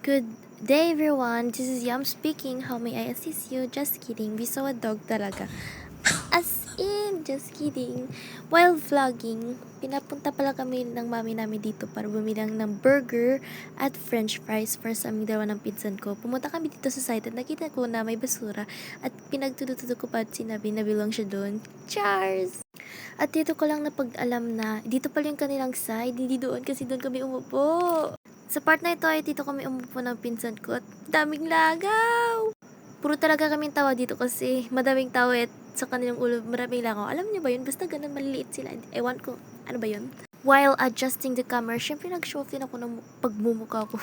Good day everyone, this is Yam speaking. How may I assist you? Just kidding, we saw a dog talaga. As in, just kidding. While vlogging, pinapunta pala kami ng mami namin dito para bumili ng burger at french fries for sa aming dalawa ng pinsan ko. Pumunta kami dito sa site at nakita ko na may basura at pinagtututo ko pa at sinabi na bilang siya doon. Cheers! At dito ko lang napag-alam na dito pala yung kanilang side, hindi doon kasi doon kami umupo. Sa part na ito ay dito kami umupo ng pinsan ko at daming lagaw. Puro talaga kaming tawa dito kasi madaming tao at sa kanilang ulo maraming langaw. Alam niyo ba yun? Basta ganun maliliit sila. Ewan ko, ano ba yun? While adjusting the camera, syempre nag-show off din ako ng pagmumukha ko.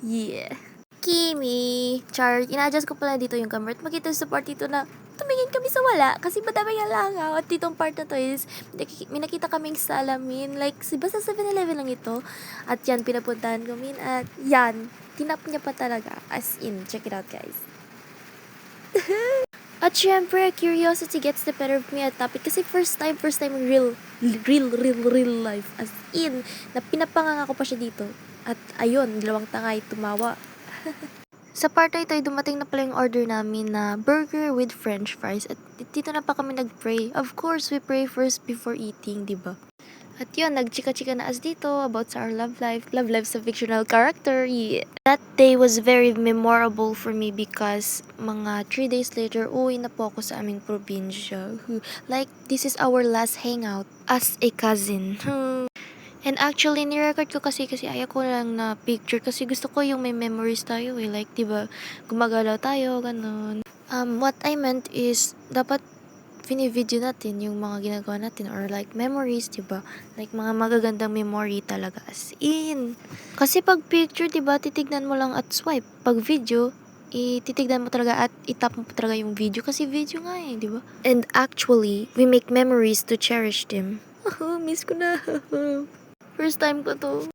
Yeah. Kimi, Char, ina-adjust ko pala dito yung camera at makita sa part dito na tumingin kami sa wala kasi madaming langaw. At ditong part na to is may nakita kaming salamin like basta 7-Eleven lang ito at yan pinapuntahan kami at yan tinap niya pa talaga as in check it out guys. At syempre curiosity gets the better of me at topic kasi first time real life as in na pinapanganga ko pa siya dito at ayun dalawang tangay tumawa. Sa part na ito ay dumating na pala yung order namin na burger with french fries at dito na pa kami nag-pray. Of course, we pray first before eating, di ba? At yun, nagchika-chika na as dito about sa our love life sa fictional character. Yeah. That day was very memorable for me because mga 3 days later, uwi na po ako sa aming probinsya. Like, this is our last hangout as a cousin. And actually, ni-record ko kasi ayaw ko lang na picture kasi gusto ko yung may memories tayo eh. Like, diba, gumagalaw tayo, ganun. What I meant is, dapat video natin yung mga ginagawa natin or like memories, diba? Like, mga magagandang memory talaga as in. Kasi pag picture, diba, titignan mo lang at swipe. Pag video, titignan mo talaga at itap mo talaga yung video kasi video nga eh, diba? And actually, we make memories to cherish them. Miss ko na. First time ko to.